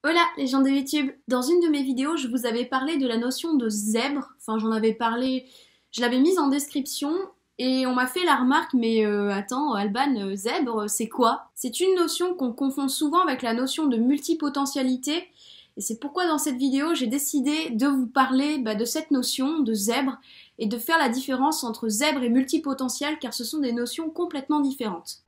Hola les gens de YouTube. Dans une de mes vidéos, je vous avais parlé de la notion de zèbre. Enfin, j'en avais parlé, je l'avais mise en description et on m'a fait la remarque, mais attends, Alban, zèbre, c'est quoi? C'est une notion qu'on confond souvent avec la notion de multipotentialité et c'est pourquoi dans cette vidéo, j'ai décidé de vous parler de cette notion de zèbre et de faire la différence entre zèbre et multipotentiel car ce sont des notions complètement différentes.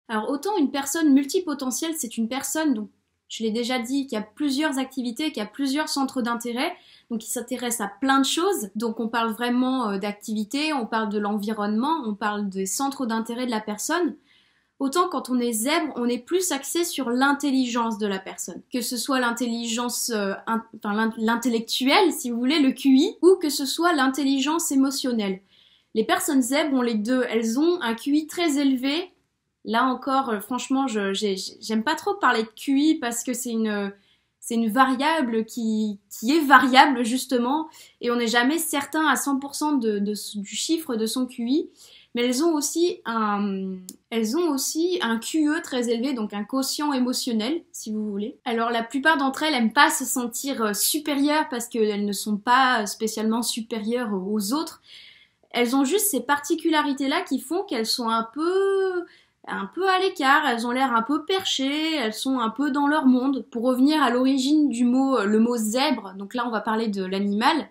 Alors autant une personne multipotentielle, c'est une personne, donc je l'ai déjà dit, qui a plusieurs activités, qui a plusieurs centres d'intérêt, donc qui s'intéresse à plein de choses. Donc on parle vraiment d'activités, on parle de l'environnement, on parle des centres d'intérêt de la personne. Autant quand on est zèbre, on est plus axé sur l'intelligence de la personne. Que ce soit l'intelligence, l'intellectuelle, si vous voulez, le QI, ou que ce soit l'intelligence émotionnelle. Les personnes zèbres ont les deux, elles ont un QI très élevé. Là encore, franchement, j'aime pas trop parler de QI parce que c'est une variable qui est variable justement et on n'est jamais certain à 100% du chiffre de son QI. Mais elles ont aussi un QE très élevé, donc un quotient émotionnel, si vous voulez. Alors la plupart d'entre elles n'aiment pas se sentir supérieures parce qu'elles ne sont pas spécialement supérieures aux autres. Elles ont juste ces particularités-là qui font qu'elles sont un peu à l'écart, elles ont l'air un peu perchées, elles sont un peu dans leur monde. Pour revenir à l'origine du mot, le mot zèbre, donc là on va parler de l'animal.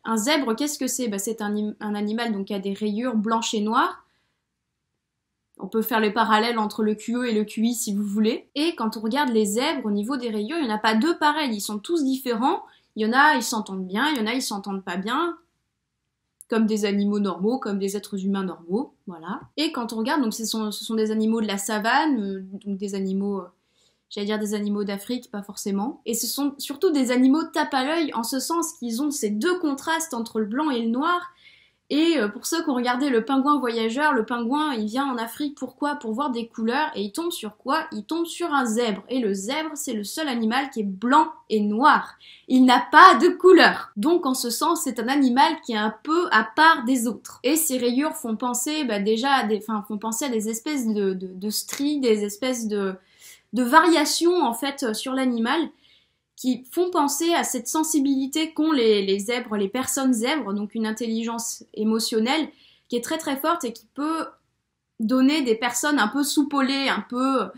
Un zèbre, qu'est-ce que c'est? C'est un animal donc, qui a des rayures blanches et noires. On peut faire le parallèle entre le QE et le QI si vous voulez. Et quand on regarde les zèbres, au niveau des rayures, il n'y en a pas deux pareils, ils sont tous différents. Il y en a, ils s'entendent bien, il y en a, ils s'entendent pas bien. Comme des animaux normaux, comme des êtres humains normaux, voilà. Et quand on regarde, donc ce sont des animaux de la savane, donc des animaux, j'allais dire des animaux d'Afrique, pas forcément. Et ce sont surtout des animaux tape à l'œil, en ce sens qu'ils ont ces deux contrastes entre le blanc et le noir. Et pour ceux qui ont regardé le pingouin voyageur, le pingouin, il vient en Afrique, pourquoi? Pour voir des couleurs, et il tombe sur quoi? Il tombe sur un zèbre. Et le zèbre, c'est le seul animal qui est blanc et noir. Il n'a pas de couleur. Donc en ce sens, c'est un animal qui est un peu à part des autres. Et ces rayures font penser font penser à des espèces de stries, des espèces de variations en fait sur l'animal, qui font penser à cette sensibilité qu'ont les zèbres, les personnes zèbres, donc une intelligence émotionnelle qui est très très forte et qui peut donner des personnes un peu soupolées, un peu,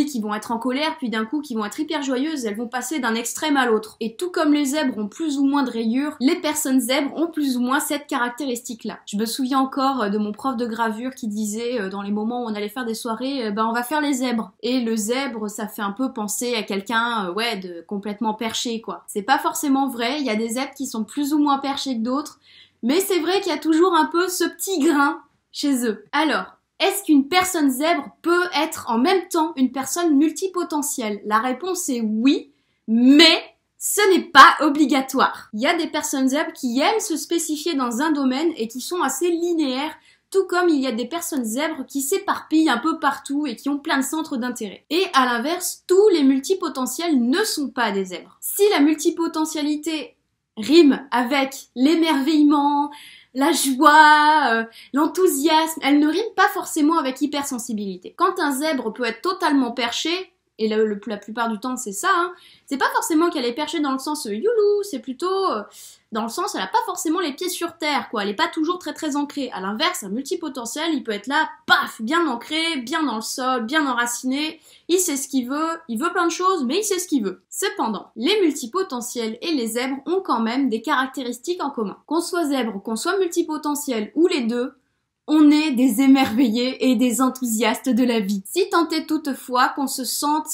qui vont être en colère, puis d'un coup qui vont être hyper joyeuses, elles vont passer d'un extrême à l'autre. Et tout comme les zèbres ont plus ou moins de rayures, les personnes zèbres ont plus ou moins cette caractéristique-là. Je me souviens encore de mon prof de gravure qui disait, dans les moments où on allait faire des soirées, on va faire les zèbres. Et le zèbre, ça fait un peu penser à quelqu'un, de complètement perché, quoi. C'est pas forcément vrai, il y a des zèbres qui sont plus ou moins perchés que d'autres, mais c'est vrai qu'il y a toujours un peu ce petit grain chez eux. Alors, est-ce qu'une personne zèbre peut être en même temps une personne multipotentielle? La réponse est oui, mais ce n'est pas obligatoire. Il y a des personnes zèbres qui aiment se spécifier dans un domaine et qui sont assez linéaires, tout comme il y a des personnes zèbres qui s'éparpillent un peu partout et qui ont plein de centres d'intérêt. Et à l'inverse, tous les multipotentiels ne sont pas des zèbres. Si la multipotentialité rime avec l'émerveillement, la joie, l'enthousiasme, elle ne rime pas forcément avec hypersensibilité. Quand un zèbre peut être totalement perché, et la plupart du temps c'est ça, c'est pas forcément qu'elle est perchée dans le sens youlou, c'est plutôt dans le sens elle a pas forcément les pieds sur terre, quoi. Elle est pas toujours très très ancrée. À l'inverse, un multipotentiel, il peut être là, paf, bien ancré, bien dans le sol, bien enraciné, il sait ce qu'il veut plein de choses, mais il sait ce qu'il veut. Cependant, les multipotentiels et les zèbres ont quand même des caractéristiques en commun. Qu'on soit zèbre, qu'on soit multipotentiel ou les deux, on est des émerveillés et des enthousiastes de la vie. Si tant est toutefois qu'on se sente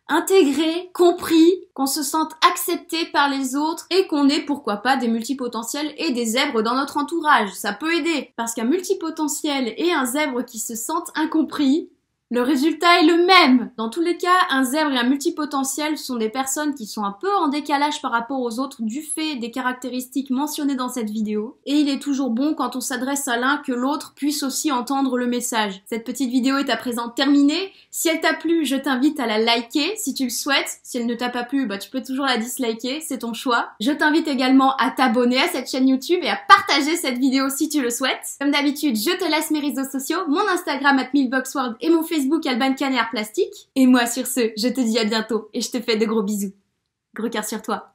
intégré, compris, qu'on se sente accepté par les autres et qu'on ait pourquoi pas des multipotentiels et des zèbres dans notre entourage, ça peut aider. Parce qu'un multipotentiel et un zèbre qui se sentent incompris, Le résultat est le même. Dans tous les cas, un zèbre et un multipotentiel sont des personnes qui sont un peu en décalage par rapport aux autres du fait des caractéristiques mentionnées dans cette vidéo. Et il est toujours bon quand on s'adresse à l'un que l'autre puisse aussi entendre le message. Cette petite vidéo est à présent terminée. Si elle t'a plu, je t'invite à la liker si tu le souhaites. Si elle ne t'a pas plu, tu peux toujours la disliker, c'est ton choix. Je t'invite également à t'abonner à cette chaîne YouTube et à partager cette vidéo si tu le souhaites. Comme d'habitude, je te laisse mes réseaux sociaux, mon Instagram @milboxworld et mon Facebook Alban Caner Plastique. Et moi sur ce, je te dis à bientôt et je te fais de gros bisous. Gros cœur sur toi.